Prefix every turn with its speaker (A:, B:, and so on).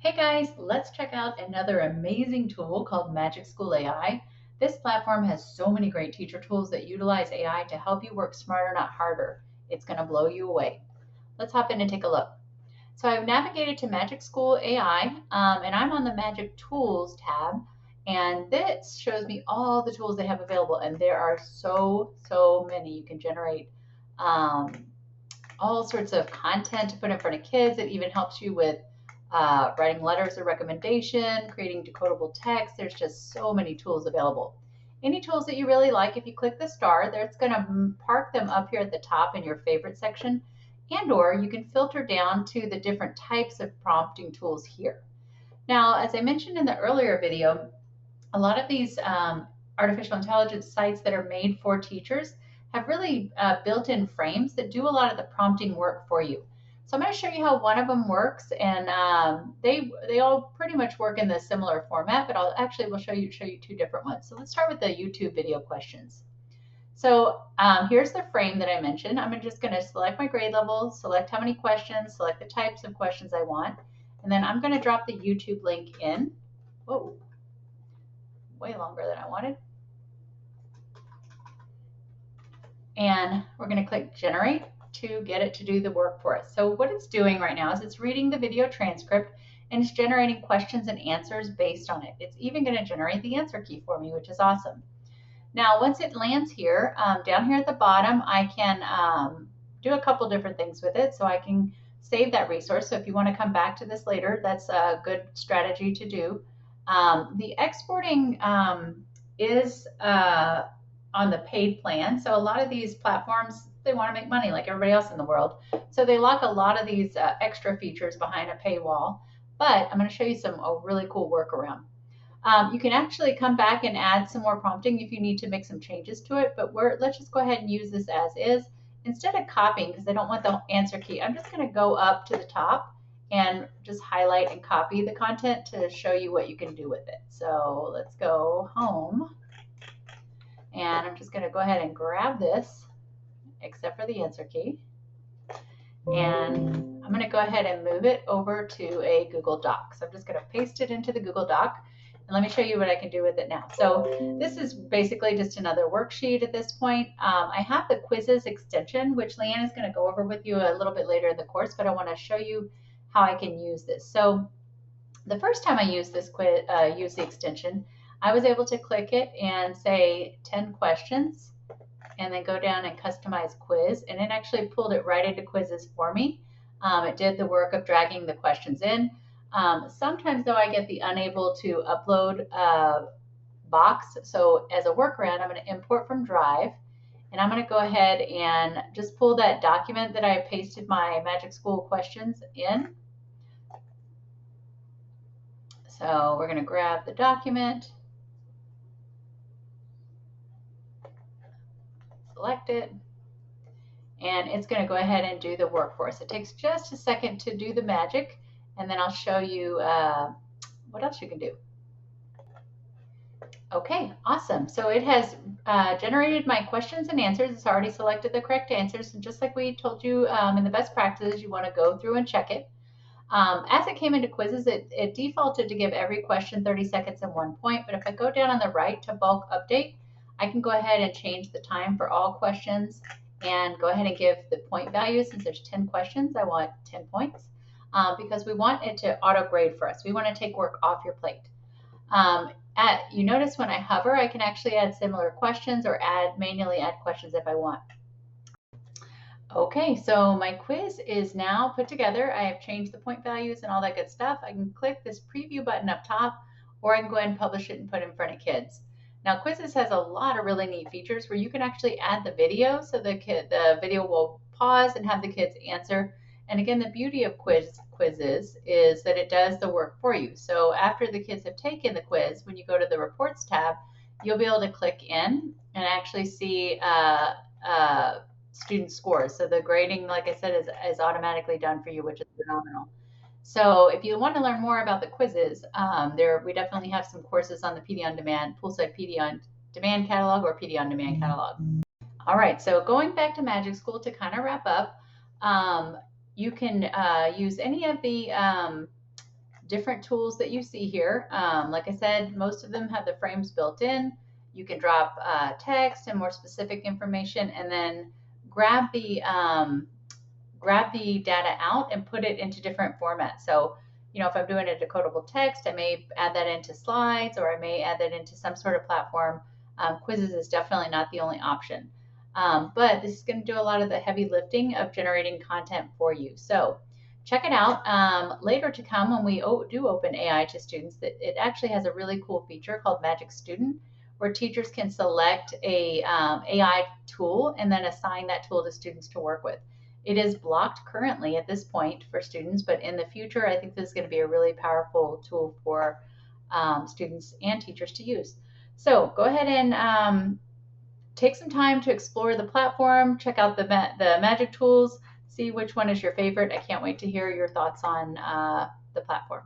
A: Hey guys, let's check out another amazing tool called Magic School AI. This platform has so many great teacher tools that utilize AI to help you work smarter, not harder. It's going to blow you away. Let's hop in and take a look. So I've navigated to Magic School AI, and I'm on the Magic Tools tab, and this shows me all the tools they have available, and there are so many. You can generate all sorts of content to put in front of kids. It even helps you with writing letters of recommendation, creating decodable text. There's just so many tools available. Any tools that you really like, if you click the star, it's going to park them up here at the top in your favorite section, and or you can filter down to the different types of prompting tools here. Now, as I mentioned in the earlier video, a lot of these artificial intelligence sites that are made for teachers have really built-in frames that do a lot of the prompting work for you. So I'm going to show you how one of them works, and they all pretty much work in the similar format, but we'll show you two different ones. So let's start with the YouTube video questions. So here's the frame that I mentioned. I'm just going to select my grade level, select how many questions, select the types of questions I want, and then I'm going to drop the YouTube link in. Whoa, way longer than I wanted. And we're going to click generate to get it to do the work for us. So what it's doing right now is it's reading the video transcript and it's generating questions and answers based on it. It's even going to generate the answer key for me, which is awesome. Now, once it lands here, down here at the bottom, I can do a couple different things with it. So I can save that resource. So if you want to come back to this later, that's a good strategy to do. The exporting is on the paid plan. So a lot of these platforms, they want to make money like everybody else in the world. So they lock a lot of these extra features behind a paywall. But I'm going to show you a really cool workaround. You can actually come back and add some more prompting if you need to make some changes to it, but let's just go ahead and use this as is. Instead of copying, because I don't want the answer key, I'm just going to go up to the top and just highlight and copy the content to show you what you can do with it. So let's go home, and I'm just going to go ahead and grab this, except for the answer key, and I'm going to go ahead and move it over to a Google Doc. So I'm just going to paste it into the Google Doc. And let me show you what I can do with it now. So this is basically just another worksheet at this point. I have the quizzes extension, which Leanne is going to go over with you a little bit later in the course, but I want to show you how I can use this. So the first time I used this use the extension, I was able to click it and say 10 questions, and then go down and customize quiz, and it actually pulled it right into quizzes for me. It did the work of dragging the questions in. Sometimes though I get the unable to upload box. So as a workaround, I'm going to import from Drive, and I'm going to go ahead and just pull that document that I pasted my Magic School questions in. So we're going to grab the document, select it, and it's going to go ahead and do the work for us. It takes just a second to do the magic, and then I'll show you what else you can do. Okay, awesome. So it has generated my questions and answers. It's already selected the correct answers. And just like we told you in the best practices, you want to go through and check it. As it came into quizzes, it defaulted to give every question 30 seconds and 1 point. But if I go down on the right to bulk update, I can go ahead and change the time for all questions and go ahead and give the point value. Since there's 10 questions, I want 10 points because we want it to auto grade for us. We want to take work off your plate. You notice when I hover, I can actually add similar questions or manually add questions if I want. Okay, so my quiz is now put together. I have changed the point values and all that good stuff. I can click this preview button up top, or I can go ahead and publish it and put it in front of kids. Now, Quizzes has a lot of really neat features where you can actually add the video, so the video will pause and have the kids answer. And again, the beauty of quizzes is that it does the work for you. So after the kids have taken the quiz, when you go to the reports tab, you'll be able to click in and actually see student scores. So the grading, like I said, is automatically done for you, which is phenomenal. So if you want to learn more about the quizzes, we definitely have some courses on the PD on Demand, Poolside PD on Demand catalog or PD on Demand catalog. All right, so going back to Magic School to kind of wrap up, you can use any of the different tools that you see here. Like I said, most of them have the frames built in. You can drop text and more specific information, and then grab the data out and put it into different formats. So, if I'm doing a decodable text, I may add that into slides, or I may add that into some sort of platform. Quizzes is definitely not the only option. But this is going to do a lot of the heavy lifting of generating content for you. So check it out. Later to come, when we do open AI to students, that it actually has a really cool feature called Magic Student, where teachers can select a AI tool and then assign that tool to students to work with. It is blocked currently at this point for students, but in the future, I think this is going to be a really powerful tool for students and teachers to use. So go ahead and take some time to explore the platform, check out the magic tools, see which one is your favorite. I can't wait to hear your thoughts on the platform.